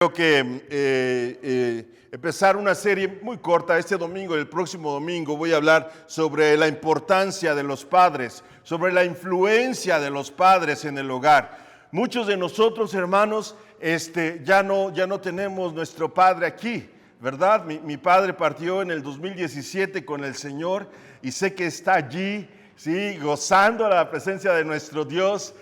Creo que empezar una serie muy corta este domingo y el próximo domingo voy a hablar sobre la importancia de los padres, sobre la influencia de los padres en el hogar. Muchos de nosotros, hermanos, ya no tenemos nuestro padre aquí, ¿verdad? Mi padre partió en el 2017 con el Señor y sé que está allí, sí, gozando la presencia de nuestro Dios,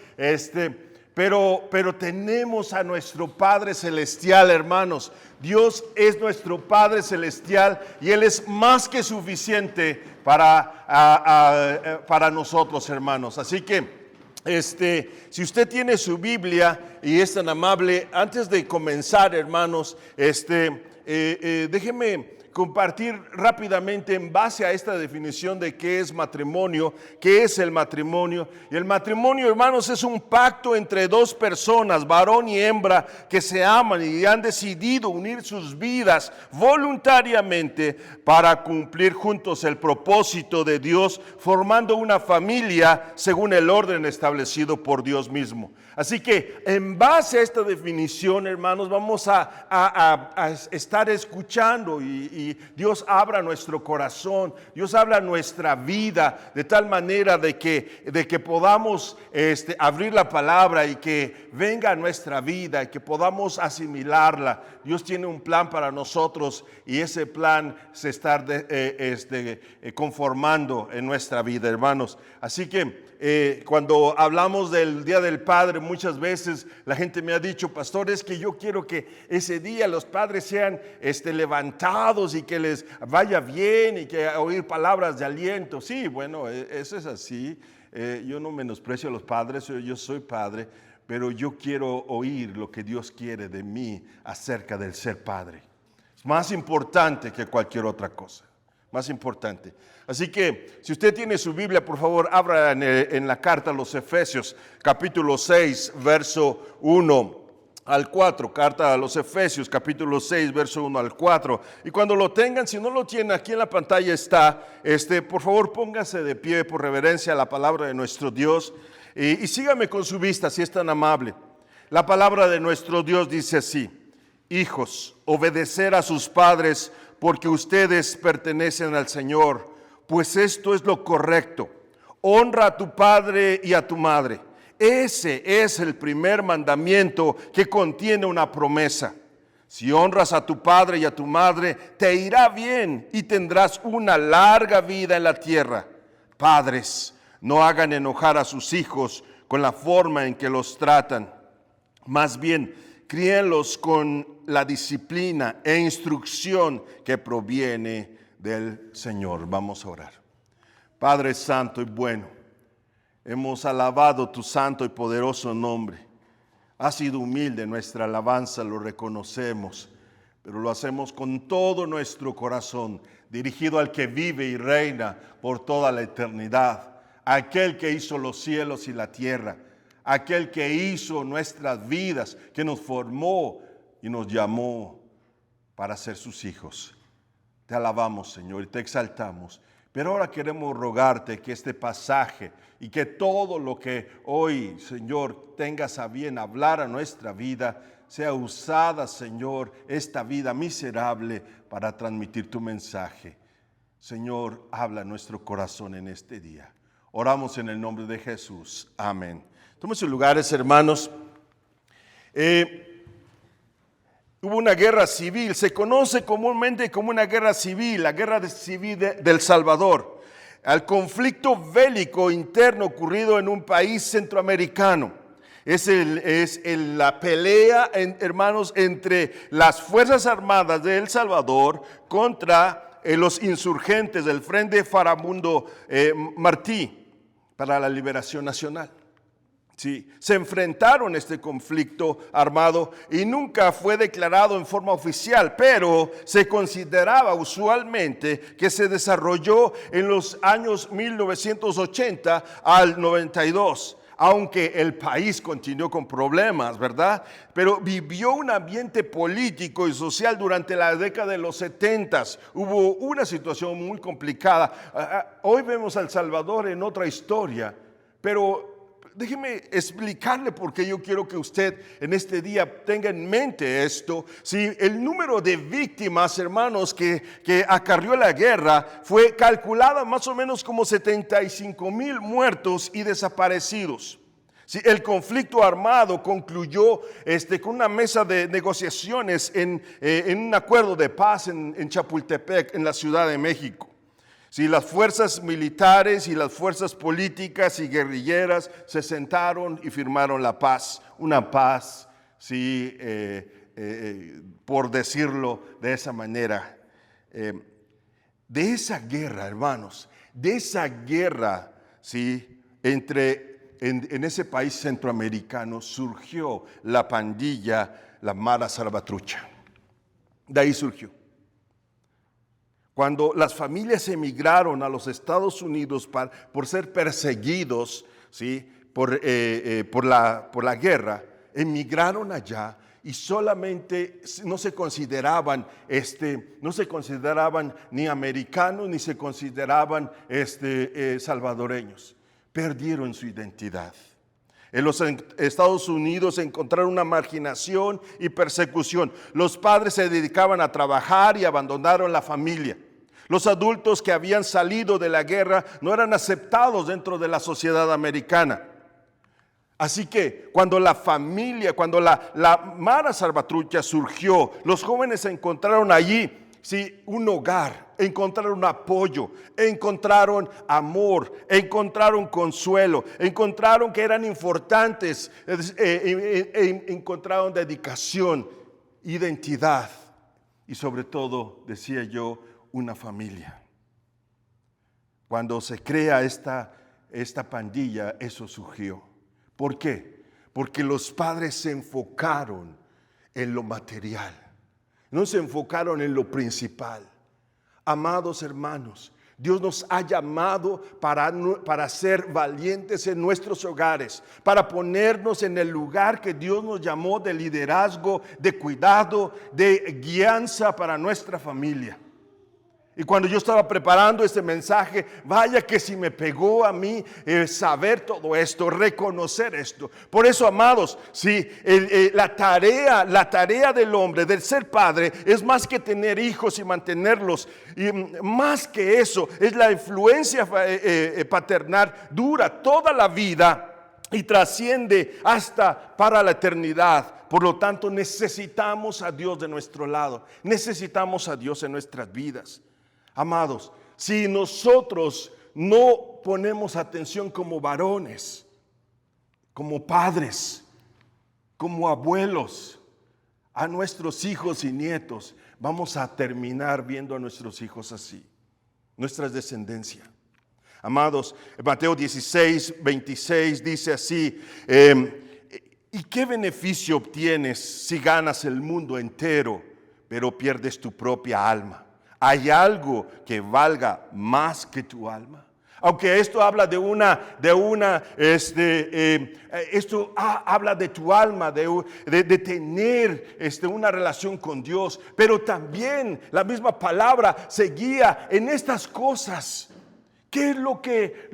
Pero tenemos a nuestro Padre Celestial, hermanos. Dios es nuestro Padre Celestial y Él es más que suficiente para nosotros, hermanos. Así que, si usted tiene su Biblia y es tan amable, antes de comenzar, hermanos, déjeme compartir rápidamente en base a esta definición de qué es matrimonio, qué es el matrimonio. Y el matrimonio, hermanos, es un pacto entre dos personas, varón y hembra, que se aman y han decidido unir sus vidas voluntariamente para cumplir juntos el propósito de Dios, formando una familia según el orden establecido por Dios mismo. Así que en base a esta definición, hermanos, vamos a estar escuchando y Dios abra nuestro corazón, Dios habla nuestra vida de tal manera de que podamos abrir la palabra y que venga a nuestra vida y que podamos asimilarla. Dios tiene un plan para nosotros y ese plan se está conformando en nuestra vida, hermanos. Así que cuando hablamos del Día del Padre, muchas veces la gente me ha dicho: pastor, es que yo quiero que ese día los padres sean levantados y que les vaya bien y que oír palabras de aliento. Sí, bueno, eso es así. Yo no menosprecio a los padres, yo soy padre, pero yo quiero oír lo que Dios quiere de mí acerca del ser padre. Es más importante que cualquier otra cosa. Más importante. Así que si usted tiene su Biblia, por favor, abra en la carta a los Efesios, capítulo 6, verso 1 al 4. Carta a los Efesios, capítulo 6, verso 1 al 4. Y cuando lo tengan, si no lo tienen, aquí en la pantalla está, por favor, póngase de pie por reverencia a la palabra de nuestro Dios y sígame con su vista si es tan amable. La palabra de nuestro Dios dice así: hijos, obedecer a sus padres, porque ustedes pertenecen al Señor, pues esto es lo correcto. Honra a tu padre y a tu madre. Ese es el primer mandamiento que contiene una promesa. Si honras a tu padre y a tu madre, te irá bien y tendrás una larga vida en la tierra. Padres, no hagan enojar a sus hijos con la forma en que los tratan. Más bien, críenlos con la disciplina e instrucción que proviene del Señor. Vamos a orar. Padre santo y bueno, hemos alabado tu santo y poderoso nombre. Ha sido humilde nuestra alabanza, lo reconocemos, pero lo hacemos con todo nuestro corazón, dirigido al que vive y reina por toda la eternidad, aquel que hizo los cielos y la tierra, aquel que hizo nuestras vidas, que nos formó y nos llamó para ser sus hijos. Te alabamos, Señor, y te exaltamos. Pero ahora queremos rogarte que este pasaje y que todo lo que hoy, Señor, tengas a bien hablar a nuestra vida, sea usada, Señor, esta vida miserable para transmitir tu mensaje. Señor, habla a nuestro corazón en este día. Oramos en el nombre de Jesús. Amén. Tomen sus lugares, hermanos. Hubo una guerra civil, se conoce comúnmente como una guerra civil, la guerra civil del Salvador, al conflicto bélico interno ocurrido en un país centroamericano. Es la pelea, hermanos, entre las Fuerzas Armadas de El Salvador contra los insurgentes del Frente Farabundo Martí para la Liberación Nacional. Sí, se enfrentaron a este conflicto armado y nunca fue declarado en forma oficial, pero se consideraba usualmente que se desarrolló en los años 1980 al 92. Aunque el país continuó con problemas, ¿verdad? Pero vivió un ambiente político y social durante la década de los 70. Hubo una situación muy complicada. Hoy vemos a El Salvador en otra historia, pero déjeme explicarle por qué yo quiero que usted en este día tenga en mente esto. Si el número de víctimas, hermanos, que acarrió la guerra fue calculada más o menos como 75,000 muertos y desaparecidos. Si el conflicto armado concluyó con una mesa de negociaciones en un acuerdo de paz en Chapultepec, en la Ciudad de México. Si las fuerzas militares y las fuerzas políticas y guerrilleras se sentaron y firmaron la paz, una paz, sí, por decirlo de esa manera. De esa guerra, hermanos, de esa guerra, sí, en ese país centroamericano surgió la pandilla, la Mara Salvatrucha. De ahí surgió. Cuando las familias emigraron a los Estados Unidos por ser perseguidos, ¿sí? por la guerra, emigraron allá y solamente no se consideraban ni americanos ni se consideraban salvadoreños. Perdieron su identidad. En los Estados Unidos encontraron una marginación y persecución. Los padres se dedicaban a trabajar y abandonaron la familia. Los adultos que habían salido de la guerra no eran aceptados dentro de la sociedad americana. Así que cuando la Mara Salvatrucha surgió, los jóvenes encontraron allí, sí, un hogar, encontraron apoyo, encontraron amor, encontraron consuelo, encontraron que eran importantes, encontraron dedicación, identidad y sobre todo, decía yo, una familia. Cuando se crea esta pandilla, eso surgió. ¿Por qué? Porque los padres se enfocaron en lo material, no se enfocaron en lo principal. Amados hermanos, Dios nos ha llamado para ser valientes en nuestros hogares, para ponernos en el lugar que Dios nos llamó de liderazgo, de cuidado, de guianza para nuestra familia. Y cuando yo estaba preparando este mensaje, vaya que si me pegó a mí saber todo esto, reconocer esto. Por eso, amados, sí, la tarea del hombre, del ser padre, es más que tener hijos y mantenerlos. Y más que eso, es la influencia paternal, dura toda la vida y trasciende hasta para la eternidad. Por lo tanto, necesitamos a Dios de nuestro lado, necesitamos a Dios en nuestras vidas. Amados, si nosotros no ponemos atención como varones, como padres, como abuelos, a nuestros hijos y nietos, vamos a terminar viendo a nuestros hijos así, nuestra descendencia. Amados, Mateo 16, 26 dice así, ¿y qué beneficio obtienes si ganas el mundo entero, pero pierdes tu propia alma? ¿Hay algo que valga más que tu alma? Aunque esto habla esto habla de tu alma, de tener una relación con Dios, pero también la misma palabra se guía en estas cosas. ¿Qué es lo que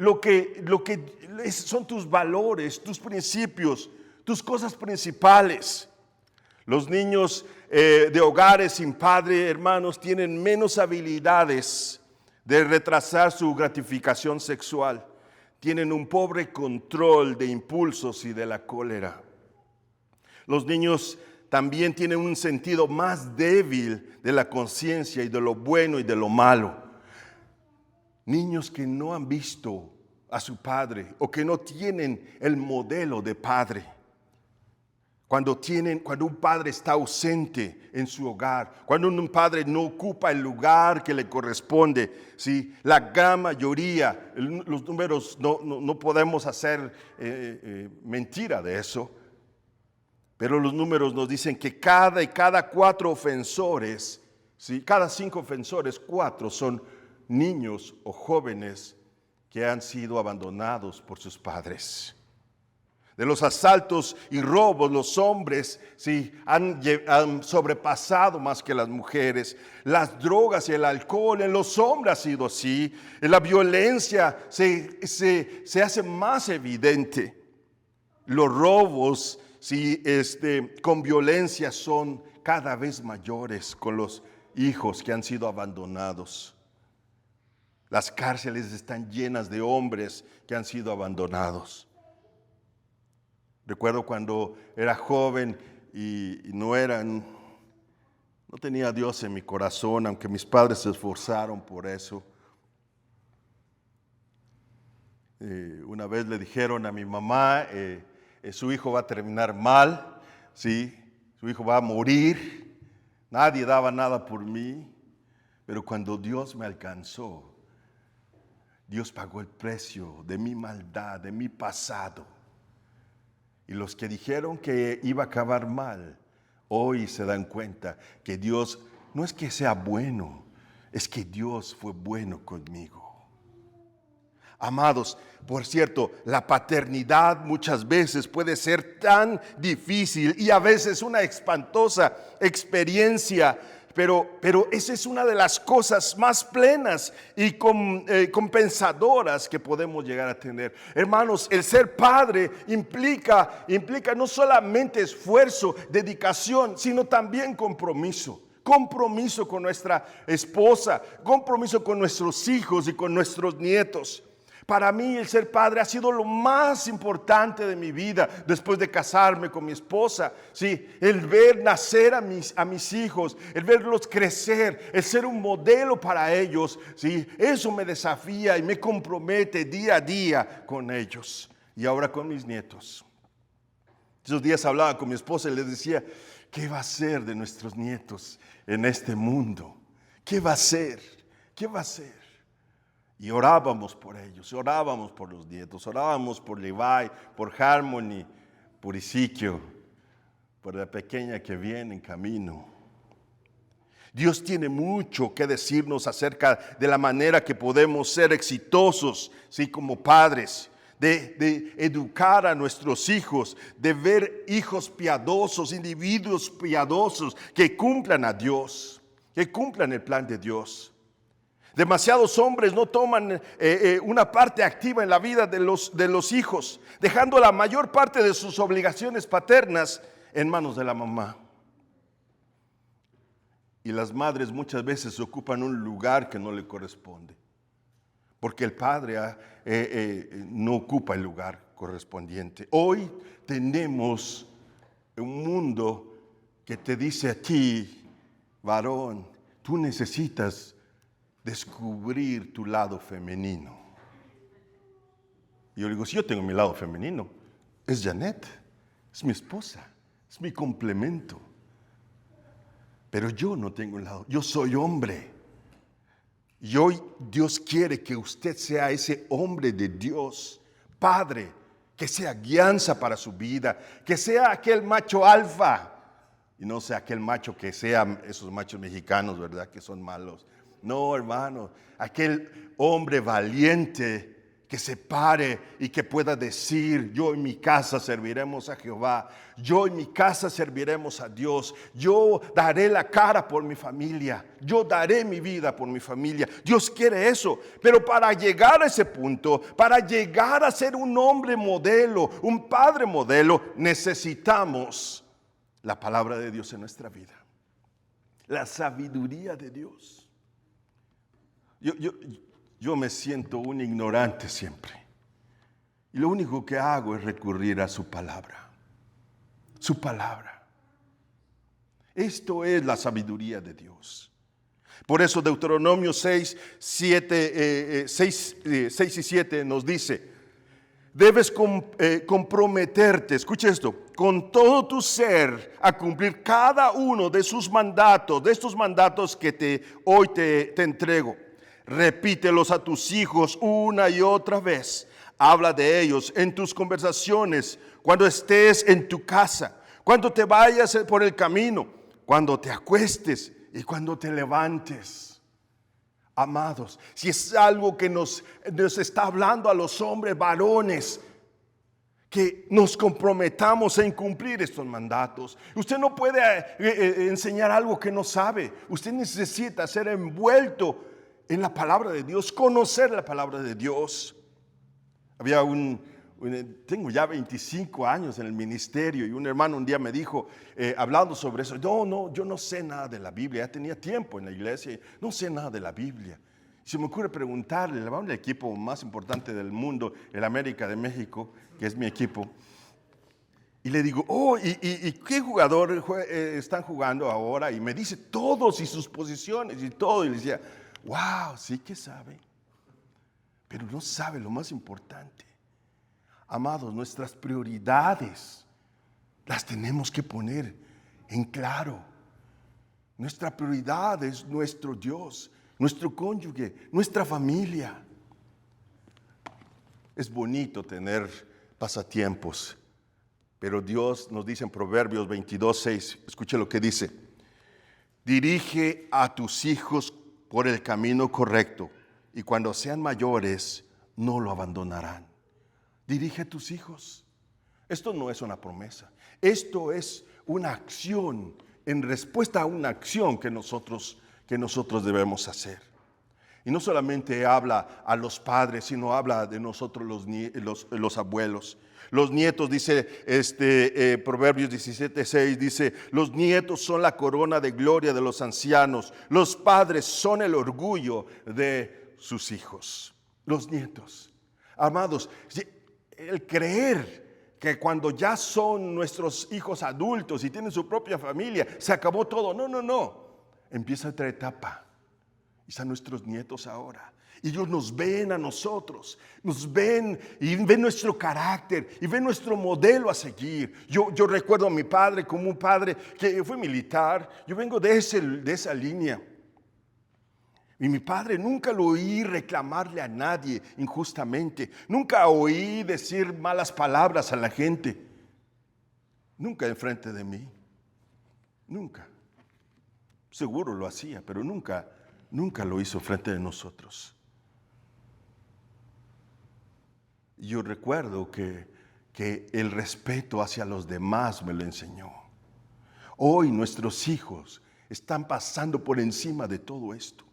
son tus valores, tus principios, tus cosas principales? Los niños de hogares sin padre, hermanos, tienen menos habilidades de retrasar su gratificación sexual. Tienen un pobre control de impulsos y de la cólera. Los niños también tienen un sentido más débil de la conciencia y de lo bueno y de lo malo. Niños que no han visto a su padre o que no tienen el modelo de padre. Cuando un padre está ausente en su hogar, cuando un padre no ocupa el lugar que le corresponde, ¿sí? La gran mayoría, los números no podemos hacer mentira de eso, pero los números nos dicen que cada 4 ofensores, ¿sí? Cada 5 ofensores, 4 son niños o jóvenes que han sido abandonados por sus padres. De los asaltos y robos, los hombres sí, han sobrepasado más que las mujeres. Las drogas y el alcohol en los hombres ha sido así. La violencia se hace más evidente. Los robos, con violencia son cada vez mayores con los hijos que han sido abandonados. Las cárceles están llenas de hombres que han sido abandonados. Recuerdo cuando era joven y no tenía a Dios en mi corazón, aunque mis padres se esforzaron por eso. Una vez le dijeron a mi mamá, su hijo va a terminar mal, ¿sí? Su hijo va a morir, nadie daba nada por mí, pero cuando Dios me alcanzó, Dios pagó el precio de mi maldad, de mi pasado. Y los que dijeron que iba a acabar mal, hoy se dan cuenta que Dios no es que sea bueno, es que Dios fue bueno conmigo. Amados, por cierto, la paternidad muchas veces puede ser tan difícil y a veces una espantosa experiencia, pero esa es una de las cosas más plenas y compensadoras que podemos llegar a tener. Hermanos, el ser padre implica no solamente esfuerzo, dedicación, sino también compromiso. Compromiso con nuestra esposa, compromiso con nuestros hijos y con nuestros nietos. Para mí el ser padre ha sido lo más importante de mi vida después de casarme con mi esposa. Sí, el ver nacer a mis hijos, el verlos crecer, el ser un modelo para ellos, sí, eso me desafía y me compromete día a día con ellos. Y ahora con mis nietos. Esos días hablaba con mi esposa y le decía, ¿qué va a ser de nuestros nietos en este mundo? ¿Qué va a ser? ¿Qué va a ser? Y orábamos por ellos, orábamos por los nietos, orábamos por Levi, por Harmony, por Ezequiel, por la pequeña que viene en camino. Dios tiene mucho que decirnos acerca de la manera que podemos ser exitosos, ¿sí? Como padres, de educar a nuestros hijos, de ver hijos piadosos, individuos piadosos que cumplan a Dios, que cumplan el plan de Dios. Demasiados hombres no toman una parte activa en la vida de los hijos, dejando la mayor parte de sus obligaciones paternas en manos de la mamá. Y las madres muchas veces ocupan un lugar que no le corresponde, porque el padre no ocupa el lugar correspondiente. Hoy tenemos un mundo que te dice a ti, varón, tú necesitas descubrir tu lado femenino. Y yo le digo, si yo tengo mi lado femenino, es Janet, es mi esposa, es mi complemento. Pero yo no tengo un lado, yo soy hombre. Y hoy Dios quiere que usted sea ese hombre de Dios, padre, que sea guianza para su vida, que sea aquel macho alfa, y no sea aquel macho que sean esos machos mexicanos, ¿verdad? Que son malos. No, hermano, aquel hombre valiente que se pare y que pueda decir, yo en mi casa serviremos a Jehová, yo en mi casa serviremos a Dios, yo daré la cara por mi familia, yo daré mi vida por mi familia. Dios quiere eso, pero para llegar a ese punto, para llegar a ser un hombre modelo, un padre modelo, necesitamos la palabra de Dios en nuestra vida, la sabiduría de Dios. Yo me siento un ignorante siempre. Y lo único que hago es recurrir a su palabra. Su palabra. Esto es la sabiduría de Dios. Por eso Deuteronomio 6 y 7 nos dice, debes comprometerte, escucha esto, con todo tu ser a cumplir cada uno de sus mandatos, de estos mandatos que hoy te entrego. Repítelos a tus hijos una y otra vez. Habla de ellos en tus conversaciones, cuando estés en tu casa, cuando te vayas por el camino, cuando te acuestes y cuando te levantes. Amados, si es algo que nos está hablando a los hombres varones, que nos comprometamos en cumplir estos mandatos. Usted no puede enseñar algo que no sabe. Usted necesita ser envuelto en la palabra de Dios, conocer la palabra de Dios. Había un tengo ya 25 años en el ministerio y un hermano un día me dijo, hablando sobre eso, yo no sé nada de la Biblia, ya tenía tiempo en la iglesia, no sé nada de la Biblia. Se me ocurre preguntarle, le va al equipo más importante del mundo, el América de México, que es mi equipo, y le digo, ¿y qué jugador están jugando ahora? Y me dice todos y sus posiciones y todo. Y le decía, wow, sí que sabe. Pero no sabe lo más importante. Amados, nuestras prioridades las tenemos que poner en claro. Nuestra prioridad es nuestro Dios, nuestro cónyuge, nuestra familia. Es bonito tener pasatiempos. Pero Dios nos dice en Proverbios 22:6, escuche lo que dice: dirige a tus hijos por el camino correcto y cuando sean mayores no lo abandonarán. Dirige a tus hijos. Esto no es una promesa, esto es una acción en respuesta a una acción que nosotros debemos hacer. Y no solamente habla a los padres, sino habla de nosotros los abuelos. Los nietos, dice Proverbios 17:6, dice, los nietos son la corona de gloria de los ancianos. Los padres son el orgullo de sus hijos. Los nietos. Amados, el creer que cuando ya son nuestros hijos adultos y tienen su propia familia, se acabó todo. No. Empieza otra etapa. Y están nuestros nietos ahora. Y ellos nos ven a nosotros, nos ven y ven nuestro carácter y ven nuestro modelo a seguir. Yo recuerdo a mi padre como un padre que fue militar. Yo vengo de esa línea. Y mi padre nunca lo oí reclamarle a nadie injustamente. Nunca oí decir malas palabras a la gente. Nunca enfrente de mí. Nunca. Seguro lo hacía, pero nunca lo hizo frente de nosotros. Yo recuerdo que el respeto hacia los demás me lo enseñó. Hoy nuestros hijos están pasando por encima de todo esto.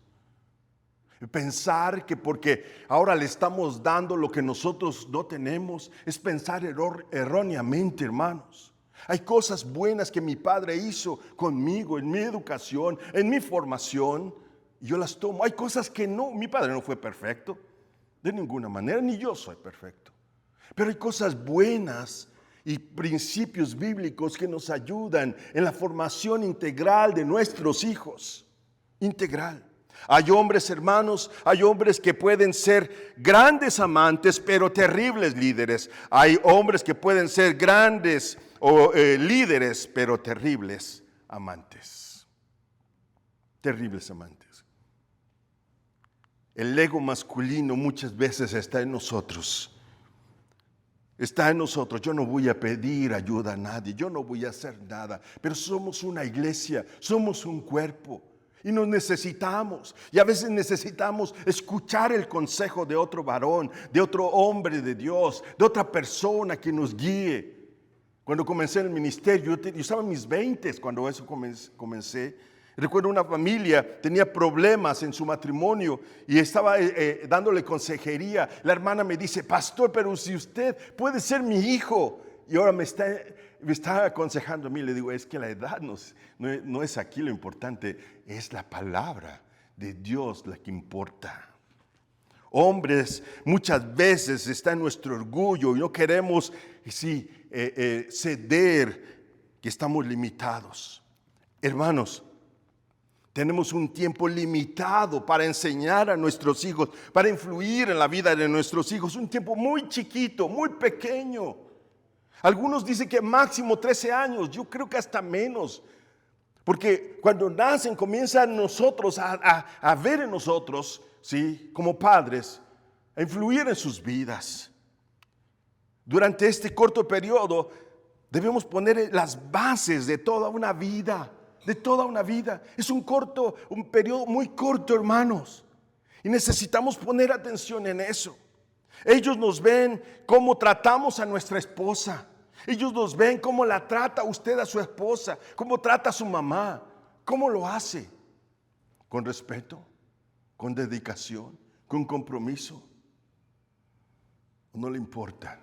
Pensar que porque ahora le estamos dando lo que nosotros no tenemos es pensar erróneamente, hermanos. Hay cosas buenas que mi padre hizo conmigo en mi educación, en mi formación, y yo las tomo. Hay cosas que no, mi padre no fue perfecto, de ninguna manera, ni yo soy perfecto. Pero hay cosas buenas y principios bíblicos que nos ayudan en la formación integral de nuestros hijos. Integral. Hay hombres, hermanos, hay hombres que pueden ser grandes amantes, pero terribles líderes. Hay hombres que pueden ser grandes líderes, pero terribles amantes. Terribles amantes. El ego masculino muchas veces está en nosotros. Está en nosotros. Yo no voy a pedir ayuda a nadie. Yo no voy a hacer nada. Pero somos una iglesia. Somos un cuerpo. Y nos necesitamos. Y a veces necesitamos escuchar el consejo de otro varón, de otro hombre de Dios, de otra persona que nos guíe. Cuando comencé en el ministerio, yo estaba en mis 20 cuando eso comencé. Recuerdo una familia, tenía problemas en su matrimonio y estaba dándole consejería. La hermana me dice, pastor, pero si usted puede ser mi hijo. Y ahora me está aconsejando a mí. Le digo, es que la edad no es aquí lo importante, es la palabra de Dios la que importa. Hombres, muchas veces está en nuestro orgullo y no queremos ceder, que estamos limitados. Hermanos, tenemos un tiempo limitado para enseñar a nuestros hijos, para influir en la vida de nuestros hijos. Un tiempo muy chiquito, muy pequeño. Algunos dicen que máximo 13 años, yo creo que hasta menos. Porque cuando nacen comienzan nosotros a ver en nosotros, ¿sí?, como padres, a influir en sus vidas. Durante este corto periodo debemos poner las bases de toda una vida. De toda una vida. Es un periodo muy corto, hermanos. Y necesitamos poner atención en eso. Ellos nos ven cómo tratamos a nuestra esposa. Ellos nos ven cómo la trata usted a su esposa, cómo trata a su mamá, cómo lo hace. Con respeto, con dedicación, con compromiso. No le importa.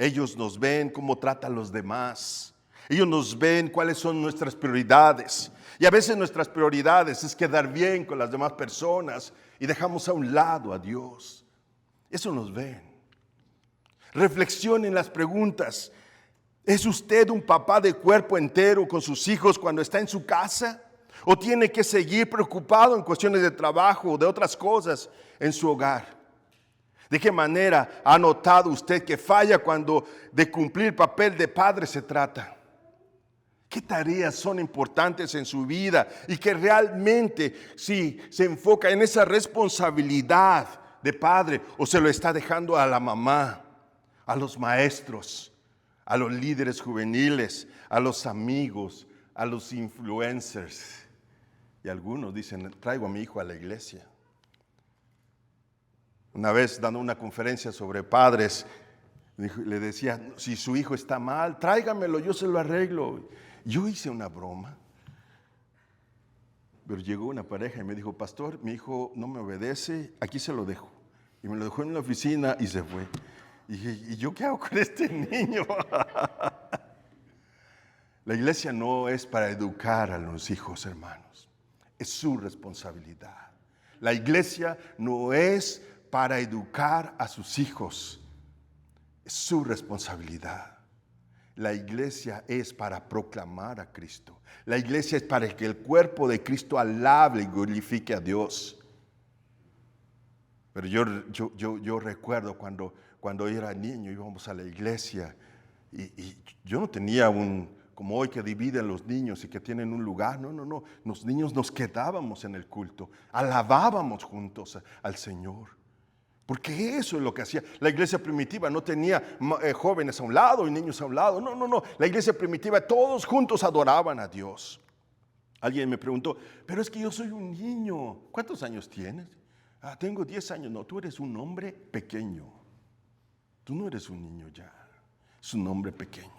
Ellos nos ven cómo tratan a los demás. Ellos nos ven cuáles son nuestras prioridades. Y a veces nuestras prioridades es quedar bien con las demás personas y dejamos a un lado a Dios. Eso nos ven. Reflexionen las preguntas. ¿Es usted un papá de cuerpo entero con sus hijos cuando está en su casa? ¿O tiene que seguir preocupado en cuestiones de trabajo o de otras cosas en su hogar? ¿De qué manera ha notado usted que falla cuando de cumplir papel de padre se trata? ¿Qué tareas son importantes en su vida y que realmente sí se enfoca en esa responsabilidad de padre o se lo está dejando a la mamá, a los maestros, a los líderes juveniles, a los amigos, a los influencers? Y algunos dicen, traigo a mi hijo a la iglesia. Una vez dando una conferencia sobre padres, le decía, si su hijo está mal, tráigamelo, yo se lo arreglo. Yo hice una broma, pero llegó una pareja y me dijo, pastor, mi hijo no me obedece, aquí se lo dejo. Y me lo dejó en la oficina y se fue. Y dije, ¿y yo qué hago con este niño? La iglesia no es para educar a los hijos, hermanos. Es su responsabilidad. La iglesia no es para educar a sus hijos. Es su responsabilidad. La iglesia es para proclamar a Cristo. La iglesia es para que el cuerpo de Cristo alabe y glorifique a Dios. Pero yo recuerdo cuando era niño, íbamos a la iglesia y yo no tenía como hoy que dividen los niños y que tienen un lugar. No. Los niños nos quedábamos en el culto, alabábamos juntos al Señor. Porque eso es lo que hacía. La iglesia primitiva no tenía jóvenes a un lado y niños a un lado. No. La iglesia primitiva todos juntos adoraban a Dios. Alguien me preguntó, pero es que yo soy un niño. ¿Cuántos años tienes? Tengo 10 años. No, tú eres un hombre pequeño. Tú no eres un niño ya. Es un hombre pequeño.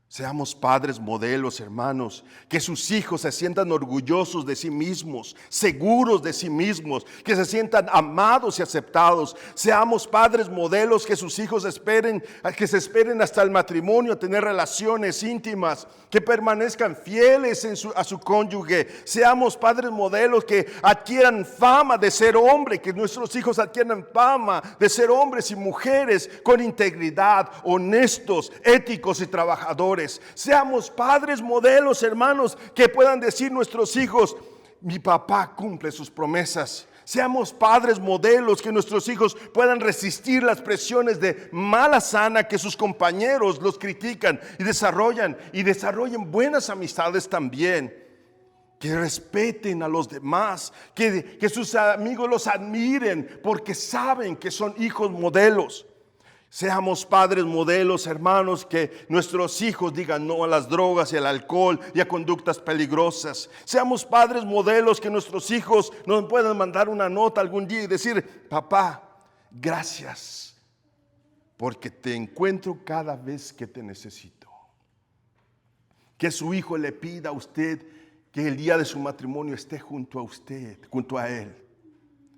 Seamos padres modelos, hermanos, que sus hijos se sientan orgullosos de sí mismos, seguros de sí mismos, que se sientan amados y aceptados. Seamos padres modelos, que sus hijos que se esperen hasta el matrimonio a tener relaciones íntimas, que permanezcan fieles a su cónyuge. Seamos padres modelos que adquieran fama de ser hombre, que nuestros hijos adquieran fama de ser hombres y mujeres con integridad, honestos, éticos y trabajadores. Seamos padres modelos, hermanos, que puedan decir nuestros hijos, mi papá cumple sus promesas. Seamos padres modelos, que nuestros hijos puedan resistir las presiones de mala sana que sus compañeros los critican y desarrollen buenas amistades también. Que respeten a los demás, que sus amigos los admiren porque saben que son hijos modelos. Seamos padres modelos, hermanos, que nuestros hijos digan no a las drogas y al alcohol y a conductas peligrosas. Seamos padres modelos, que nuestros hijos nos puedan mandar una nota algún día y decir, papá, gracias, porque te encuentro cada vez que te necesito. Que su hijo le pida a usted que el día de su matrimonio esté junto a usted, junto a él.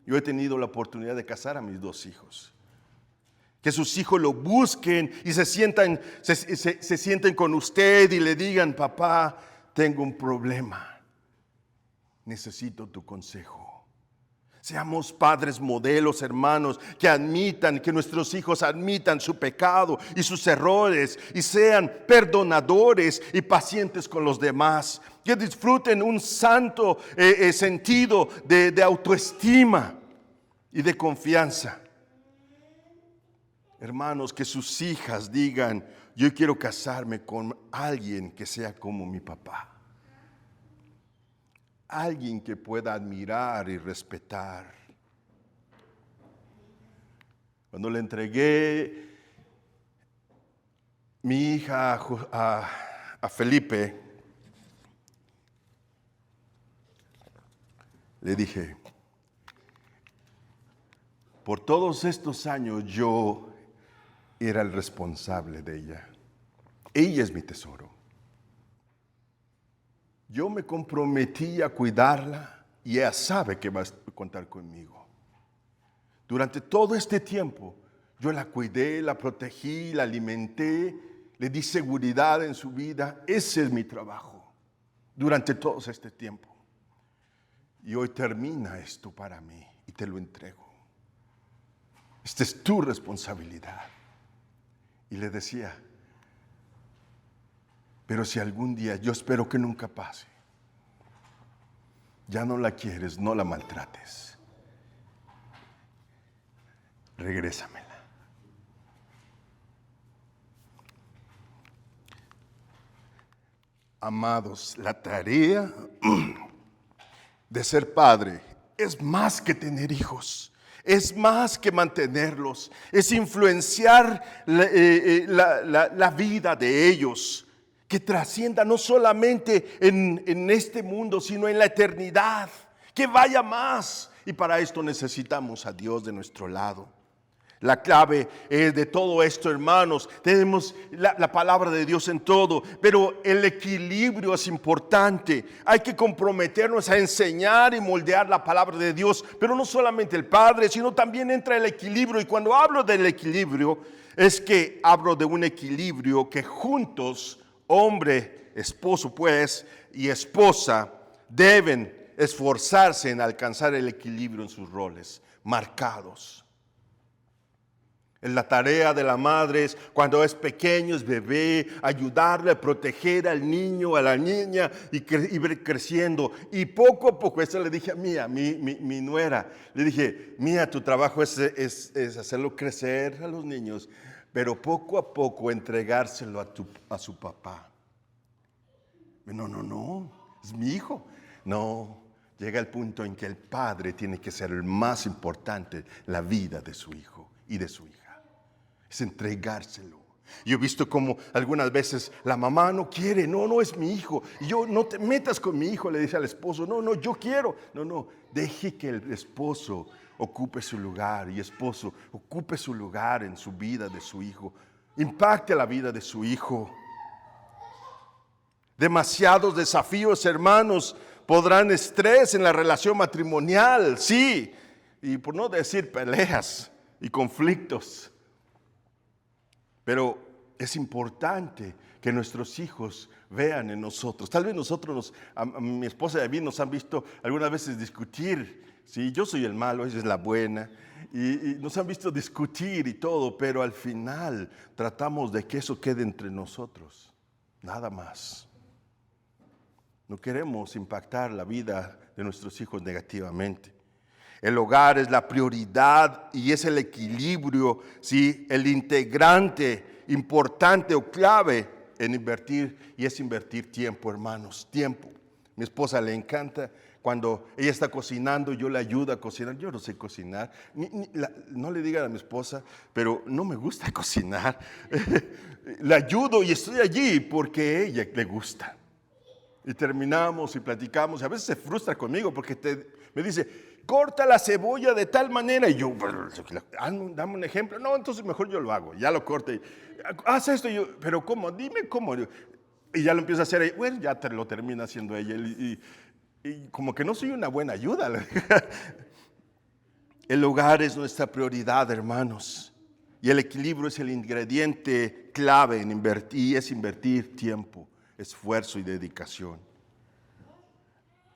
Yo he tenido la oportunidad de casar a mis 2 hijos. Que sus hijos lo busquen y se sienten con usted y le digan, papá, tengo un problema, necesito tu consejo. Seamos padres modelos, hermanos, que nuestros hijos admitan su pecado y sus errores y sean perdonadores y pacientes con los demás. Que disfruten un santo sentido de autoestima y de confianza. Hermanos, que sus hijas digan, yo quiero casarme con alguien que sea como mi papá. Alguien que pueda admirar y respetar. Cuando le entregué mi hija a Felipe, le dije, por todos estos años yo era el responsable de ella. Ella es mi tesoro. Yo me comprometí a cuidarla y ella sabe que va a contar conmigo. Durante todo este tiempo Yo la cuidé, la protegí, la alimenté, le di seguridad en su vida. Ese es mi trabajo durante todo este tiempo. Y hoy termina esto para mí y te lo entrego. Esta es tu responsabilidad. Y le decía, pero si algún día, yo espero que nunca pase, ya no la quieres, no la maltrates. Regrésamela. Amados, la tarea de ser padre es más que tener hijos, es más que mantenerlos, es influenciar la vida de ellos, que trascienda no solamente en este mundo, sino en la eternidad, que vaya más. Y para esto necesitamos a Dios de nuestro lado. La clave de todo esto, hermanos, tenemos la palabra de Dios en todo, pero el equilibrio es importante. Hay que comprometernos a enseñar y moldear la palabra de Dios, pero no solamente el Padre, sino también entra el equilibrio. Y cuando hablo del equilibrio, es que hablo de un equilibrio que juntos, hombre, esposo pues, y esposa, deben esforzarse en alcanzar el equilibrio en sus roles marcados. La tarea de la madre es, cuando es pequeño, es bebé, ayudarle a proteger al niño, a la niña y ir creciendo. Y poco a poco, eso le dije a Mía, mi nuera, le dije, Mía, tu trabajo es hacerlo crecer a los niños, pero poco a poco entregárselo a su papá. No, es mi hijo. No, llega el punto en que el padre tiene que ser el más importante en la vida de su hijo y de su hija. Es entregárselo. Yo he visto como algunas veces la mamá no quiere, no es mi hijo. Y yo, no te metas con mi hijo, le dice al esposo, no, yo quiero. No, deje que el esposo ocupe su lugar y esposo ocupe su lugar en su vida de su hijo. Impacte la vida de su hijo. Demasiados desafíos, hermanos, podrán estrés en la relación matrimonial, sí, y por no decir peleas y conflictos. Pero es importante que nuestros hijos vean en nosotros. Tal vez nosotros, a mi esposa y a mí nos han visto algunas veces discutir. Sí, yo soy el malo, ella es la buena. Y nos han visto discutir y todo, pero al final tratamos de que eso quede entre nosotros. Nada más. No queremos impactar la vida de nuestros hijos negativamente. El hogar es la prioridad y es el equilibrio, ¿sí? El integrante importante o clave en invertir, y es invertir tiempo, hermanos, tiempo. Mi esposa le encanta cuando ella está cocinando, yo le ayudo a cocinar. Yo no sé cocinar, no le digan a mi esposa, pero no me gusta cocinar. Le ayudo y estoy allí porque a ella le gusta. Y terminamos y platicamos. A veces se frustra conmigo porque me dice, corta la cebolla de tal manera. Y yo, dame un ejemplo. No, entonces mejor yo lo hago. Ya lo corte. Haz esto. Y yo, pero ¿cómo? Dime cómo. Y ya lo empieza a hacer ella. Bueno, ya lo termina haciendo ella. Y como que no soy una buena ayuda. El hogar es nuestra prioridad, hermanos. Y el equilibrio es el ingrediente clave en invertir. Y es invertir tiempo, esfuerzo y dedicación.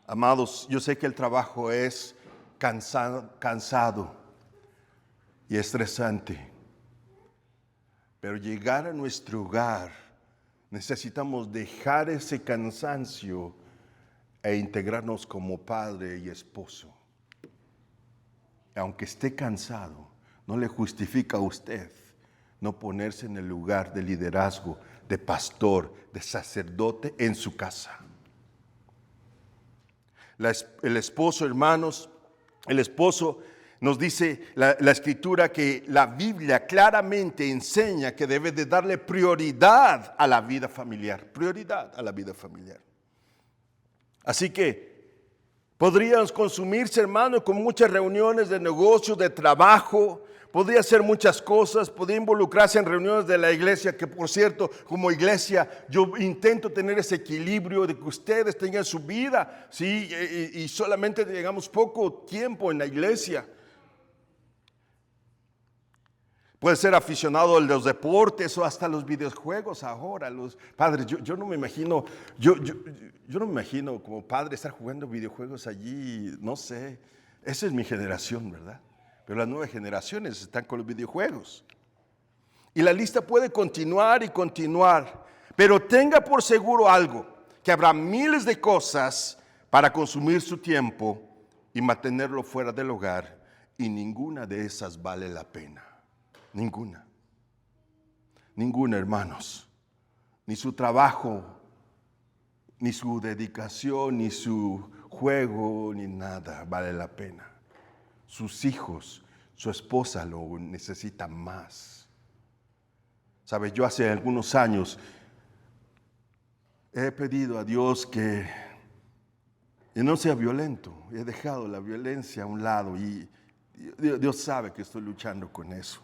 Amados, yo sé que el trabajo es cansado y estresante, pero llegar a nuestro hogar necesitamos dejar ese cansancio e integrarnos como padre y esposo. Aunque esté cansado, no le justifica a usted no ponerse en el lugar de liderazgo, de pastor, de sacerdote en su casa. El esposo, hermanos, el esposo nos dice la escritura que la Biblia claramente enseña que debe de darle prioridad a la vida familiar, prioridad a la vida familiar. Así que podríamos consumirse, hermanos, con muchas reuniones de negocios, de trabajo. Podría hacer muchas cosas, podría involucrarse en reuniones de la iglesia, que por cierto, como iglesia, yo intento tener ese equilibrio de que ustedes tengan su vida, ¿sí? Y solamente llegamos poco tiempo en la iglesia. Puede ser aficionado a los deportes o hasta los videojuegos ahora. Los padres, yo no me imagino, yo no me imagino como padre estar jugando videojuegos allí, no sé. Esa es mi generación, ¿verdad? Pero las nuevas generaciones están con los videojuegos. Y la lista puede continuar y continuar, pero tenga por seguro algo, que habrá miles de cosas para consumir su tiempo y mantenerlo fuera del hogar, y ninguna de esas vale la pena. Ninguna. Ninguna, hermanos. Ni su trabajo, ni su dedicación, ni su juego, ni nada vale la pena. Sus hijos, su esposa lo necesitan más. Sabe, yo hace algunos años he pedido a Dios que no sea violento. He dejado la violencia a un lado y Dios sabe que estoy luchando con eso.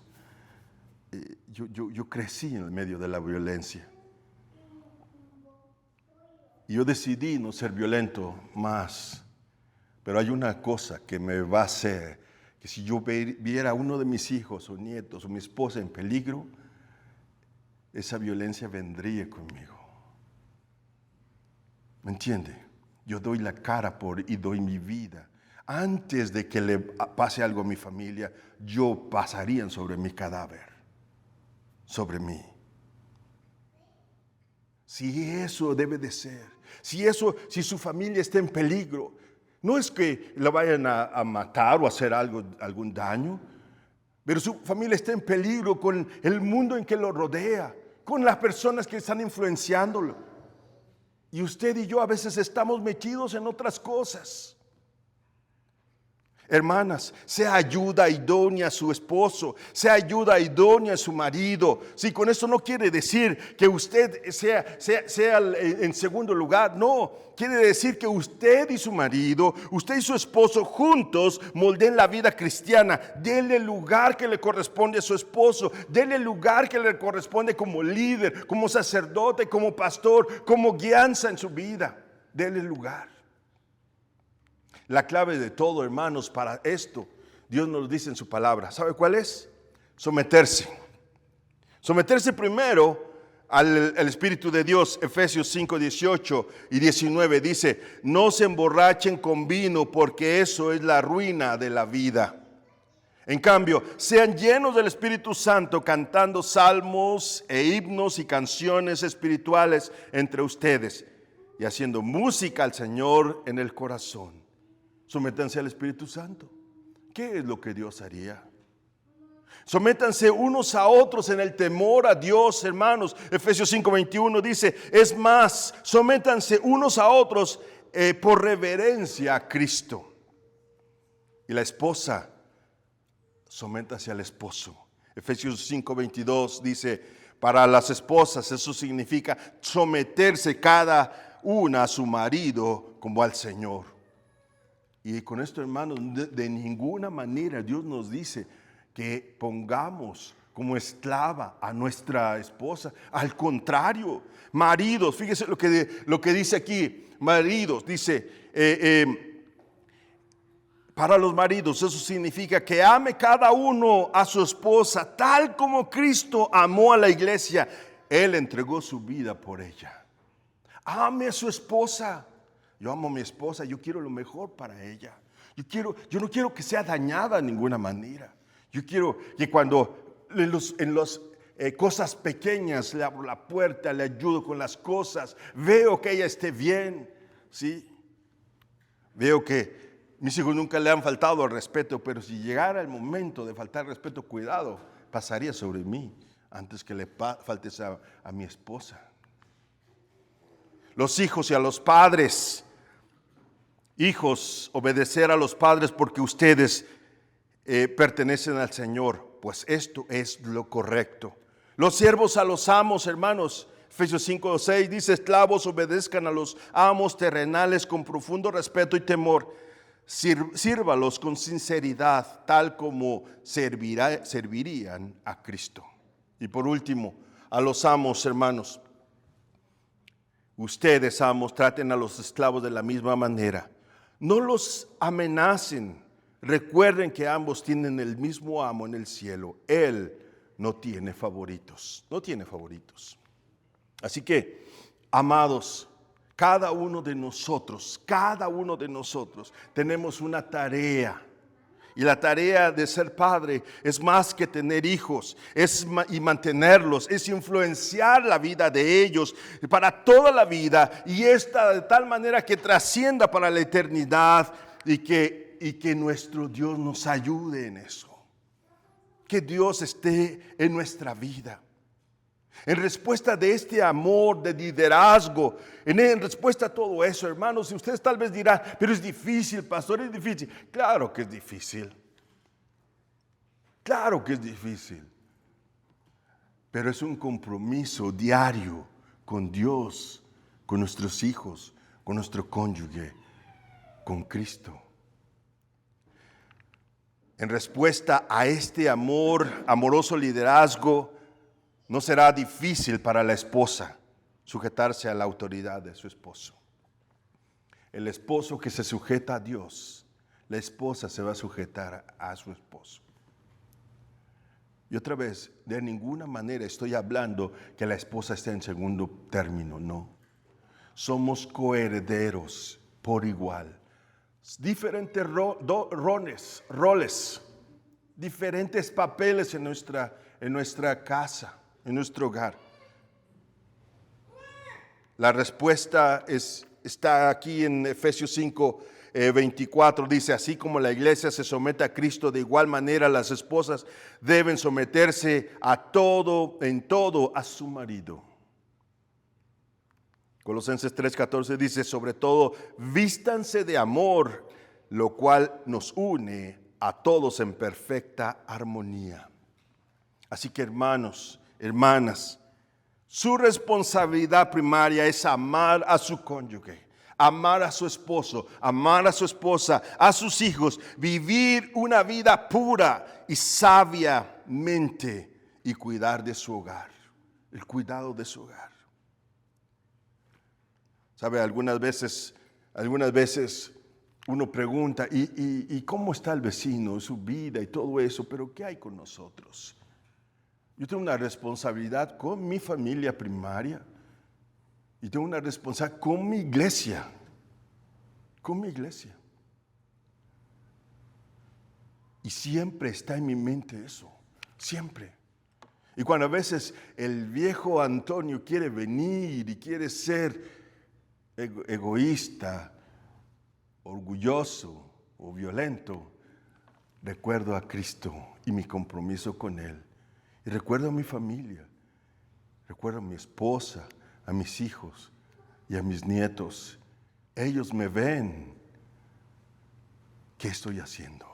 Yo crecí en el medio de la violencia. Y yo decidí no ser violento más. Pero hay una cosa que me va a hacer, que si yo viera a uno de mis hijos o nietos o mi esposa en peligro, esa violencia vendría conmigo. ¿Me entiende? Yo doy la cara y doy mi vida. Antes de que le pase algo a mi familia, yo pasaría sobre mi cadáver. Sobre mí. Si eso debe de ser, si su familia está en peligro, no es que la vayan a matar o hacer algún daño, pero su familia está en peligro con el mundo en que lo rodea, con las personas que están influenciándolo. Y usted y yo a veces estamos metidos en otras cosas. Hermanas, sea ayuda idónea a su esposo, sea ayuda idónea a su marido. Sí, con eso no quiere decir que usted sea en segundo lugar. No, quiere decir que usted y su marido, usted y su esposo juntos moldeen la vida cristiana. Denle el lugar que le corresponde a su esposo. Denle el lugar que le corresponde como líder, como sacerdote, como pastor, como guianza en su vida. Denle el lugar. La clave de todo, hermanos, para esto, Dios nos dice en su palabra. ¿Sabe cuál es? Someterse. Someterse primero al Espíritu de Dios. Efesios 5, 18 y 19 dice: no se emborrachen con vino, porque eso es la ruina de la vida. En cambio, sean llenos del Espíritu Santo, cantando salmos e himnos y canciones espirituales entre ustedes, y haciendo música al Señor en el corazón. Sométanse al Espíritu Santo. ¿Qué es lo que Dios haría? Sométanse unos a otros en el temor a Dios, hermanos. Efesios 5:21 dice: es más, sométanse unos a otros por reverencia a Cristo. Y la esposa, sométase al esposo. Efesios 5:22 dice: para las esposas eso significa someterse cada una a su marido como al Señor. Y con esto, hermanos, de ninguna manera Dios nos dice que pongamos como esclava a nuestra esposa. Al contrario, maridos, fíjese lo que dice aquí. Maridos, dice, para los maridos eso significa que ame cada uno a su esposa tal como Cristo amó a la iglesia. Él entregó su vida por ella. Ame a su esposa. Yo amo a mi esposa, yo quiero lo mejor para ella. Yo no quiero que sea dañada de ninguna manera. Yo quiero que cuando en las cosas pequeñas le abro la puerta, le ayudo con las cosas, veo que ella esté bien, ¿sí? Veo que mis hijos nunca le han faltado al respeto, pero si llegara el momento de faltar respeto, cuidado, pasaría sobre mí antes que le faltes a mi esposa. Los hijos y a los padres. Hijos, obedecer a los padres porque ustedes pertenecen al Señor, pues esto es lo correcto. Los siervos a los amos, hermanos. Efesios 5:6 dice: esclavos, obedezcan a los amos terrenales con profundo respeto y temor. Sírvalos con sinceridad, tal como servirían a Cristo. Y por último, a los amos, hermanos. Ustedes, amos, traten a los esclavos de la misma manera. No los amenacen. Recuerden que ambos tienen el mismo amo en el cielo. Él no tiene favoritos, no tiene favoritos. Así que, amados, cada uno de nosotros tenemos una tarea. Y la tarea de ser padre es más que tener hijos, y mantenerlos, es influenciar la vida de ellos para toda la vida, y esta de tal manera que trascienda para la eternidad, y que nuestro Dios nos ayude en eso. Que Dios esté en nuestra vida. En respuesta de este amor de liderazgo, en respuesta a todo eso, hermanos, y ustedes tal vez dirán, pero es difícil, pastor, es difícil. Claro que es difícil. Claro que es difícil. Pero es un compromiso diario con Dios, con nuestros hijos, con nuestro cónyuge, con Cristo. En respuesta a este amoroso liderazgo, no será difícil para la esposa sujetarse a la autoridad de su esposo. El esposo que se sujeta a Dios, la esposa se va a sujetar a su esposo. Y otra vez, de ninguna manera estoy hablando que la esposa esté en segundo término, no. Somos coherederos por igual. Diferentes roles, diferentes papeles en nuestra casa, en nuestro hogar. La respuesta está aquí en Efesios 5, 24. Dice, así como la iglesia se somete a Cristo, de igual manera las esposas deben someterse en todo a su marido. Colosenses 3:14 dice, sobre todo, vístanse de amor, lo cual nos une a todos en perfecta armonía. Así que hermanos, hermanas, su responsabilidad primaria es amar a su cónyuge, amar a su esposo, amar a su esposa, a sus hijos, vivir una vida pura y sabiamente y cuidar de su hogar, el cuidado de su hogar. ¿Sabe? Algunas veces uno pregunta, ¿y cómo está el vecino, su vida y todo eso? Pero ¿qué hay con nosotros? Yo tengo una responsabilidad con mi familia primaria y tengo una responsabilidad con mi iglesia. Y siempre está en mi mente eso, siempre. Y cuando a veces el viejo Antonio quiere venir y quiere ser egoísta, orgulloso o violento, recuerdo a Cristo y mi compromiso con Él. Y recuerdo a mi familia, recuerdo a mi esposa, a mis hijos y a mis nietos. Ellos me ven. ¿Qué estoy haciendo?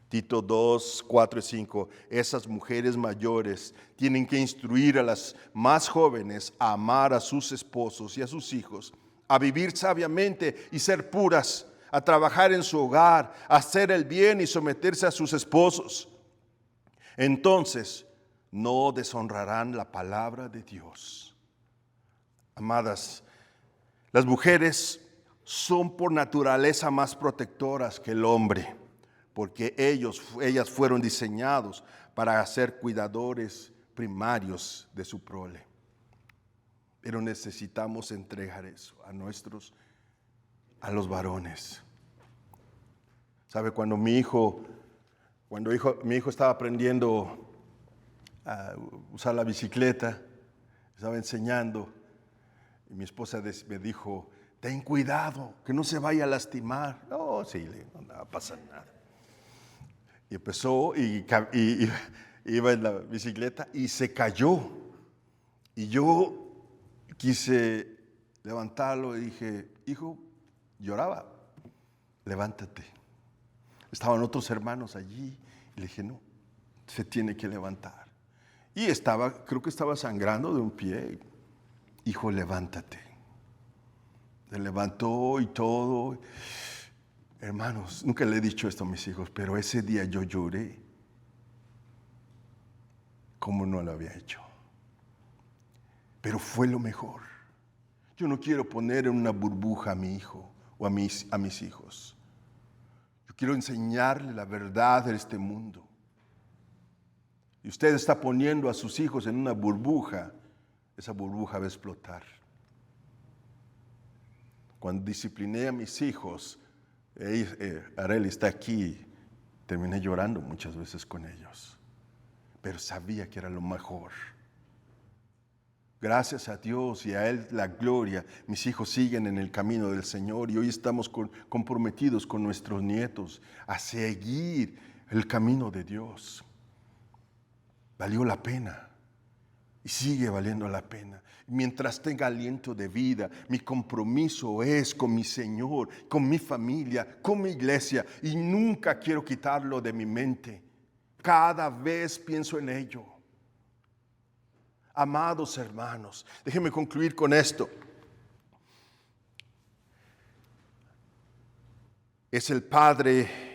Tito 2, 4 y 5. Esas mujeres mayores tienen que instruir a las más jóvenes a amar a sus esposos y a sus hijos, a vivir sabiamente y ser puras, a trabajar en su hogar, a hacer el bien y someterse a sus esposos. Entonces no deshonrarán la palabra de Dios. Amadas, las mujeres son por naturaleza más protectoras que el hombre, porque ellas fueron diseñados para ser cuidadores primarios de su prole. Pero necesitamos entregar eso a los varones. ¿Sabe? Cuando mi hijo estaba aprendiendo a usar la bicicleta, estaba enseñando, y mi esposa me dijo, ten cuidado, que no se vaya a lastimar. No, sí, no va a pasar nada. Y empezó y iba en la bicicleta y se cayó. Y yo quise levantarlo y dije, hijo, lloraba, levántate. Estaban otros hermanos allí y le dije, no, se tiene que levantar. Y creo que estaba sangrando de un pie. Hijo, levántate. Se levantó y todo. Hermanos, nunca le he dicho esto a mis hijos, pero ese día yo lloré como no lo había hecho. Pero fue lo mejor. Yo no quiero poner en una burbuja a mi hijo o a mis hijos. Yo quiero enseñarle la verdad de este mundo. y usted está poniendo a sus hijos en una burbuja, esa burbuja va a explotar. Cuando discipliné a mis hijos, Arely está aquí, terminé llorando muchas veces con ellos, pero sabía que era lo mejor. Gracias a Dios y a Él la gloria, mis hijos siguen en el camino del Señor y hoy estamos comprometidos con nuestros nietos a seguir el camino de Dios. Valió la pena y sigue valiendo la pena. Mientras tenga aliento de vida, mi compromiso es con mi Señor, con mi familia, con mi iglesia, y nunca quiero quitarlo de mi mente. Cada vez pienso en ello. Amados hermanos, déjenme concluir con esto. Es el Padre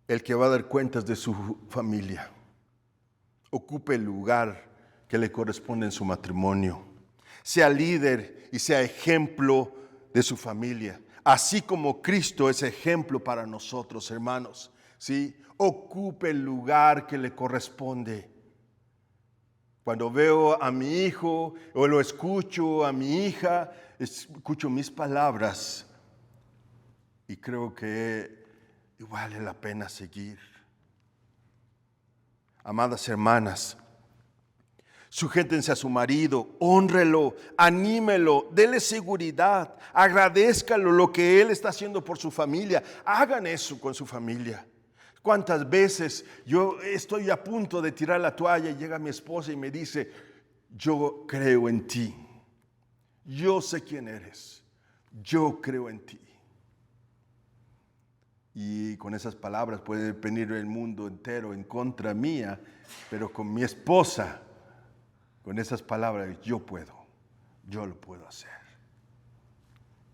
el que va a dar cuentas de su familia. Ocupe el lugar que le corresponde en su matrimonio. Sea líder y sea ejemplo de su familia. Así como Cristo es ejemplo para nosotros, hermanos. ¿Sí? Ocupe el lugar que le corresponde. Cuando veo a mi hijo o lo escucho a mi hija, escucho mis palabras y creo que vale la pena seguir. Amadas hermanas, sujétense a su marido, hónrelo, anímelo, dele seguridad, agradézcalo lo que él está haciendo por su familia. Hagan eso con su familia. ¿Cuántas veces yo estoy a punto de tirar la toalla y llega mi esposa y me dice, yo creo en ti, yo sé quién eres, yo creo en ti? Y con esas palabras puede venir el mundo entero en contra mía, pero con mi esposa, con esas palabras, yo lo puedo hacer.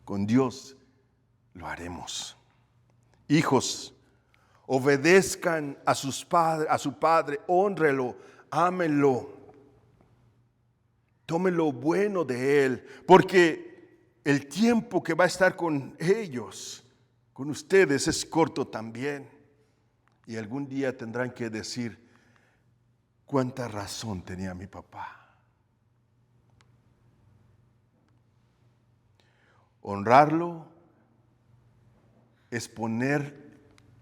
Con Dios lo haremos. Hijos, obedezcan a su padre, hónrelo, ámenlo, tomen lo bueno de él, porque el tiempo que va a estar con ellos, con ustedes, es corto también. Y algún día tendrán que decir, cuánta razón tenía mi papá. Honrarlo es poner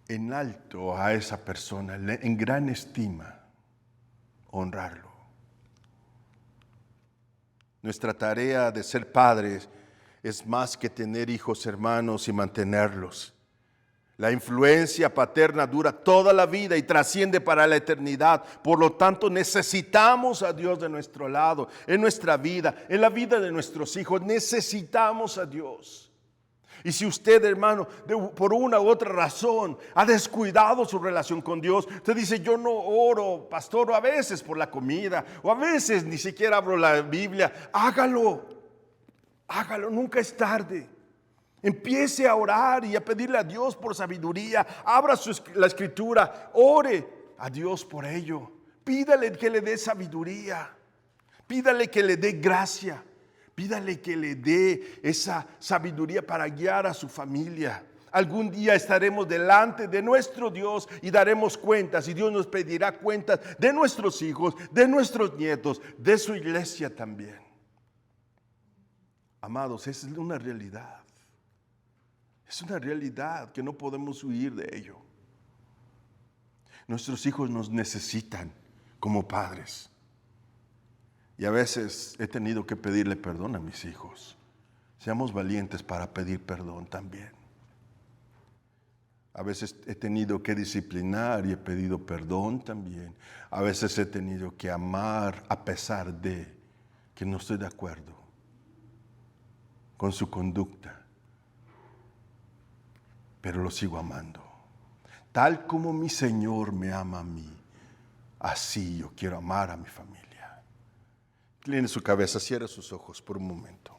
en alto a esa persona, en gran estima, honrarlo. Nuestra tarea de ser padres es más que tener hijos, hermanos, y mantenerlos. La influencia paterna dura toda la vida y trasciende para la eternidad. Por lo tanto, necesitamos a Dios de nuestro lado, en nuestra vida, en la vida de nuestros hijos. Necesitamos a Dios. Y si usted, hermano, por una u otra razón ha descuidado su relación con Dios, usted dice, yo no oro, pastor, o a veces por la comida, o a veces ni siquiera abro la Biblia. Hágalo, nunca es tarde. Empiece a orar y a pedirle a Dios por sabiduría. Abra la escritura, ore a Dios por ello. Pídale que le dé sabiduría, pídale que le dé gracia. Pídale que le dé esa sabiduría para guiar a su familia. Algún día estaremos delante de nuestro Dios y daremos cuentas. Y Dios nos pedirá cuentas de nuestros hijos, de nuestros nietos, de su iglesia también. Amados, esa es una realidad. Es una realidad que no podemos huir de ello. Nuestros hijos nos necesitan como padres. Y a veces he tenido que pedirle perdón a mis hijos. Seamos valientes para pedir perdón también. A veces he tenido que disciplinar y he pedido perdón también. A veces he tenido que amar a pesar de que no estoy de acuerdo con su conducta. Pero lo sigo amando. Tal como mi Señor me ama a mí, así yo quiero amar a mi familia. Incline su cabeza, cierre sus ojos por un momento.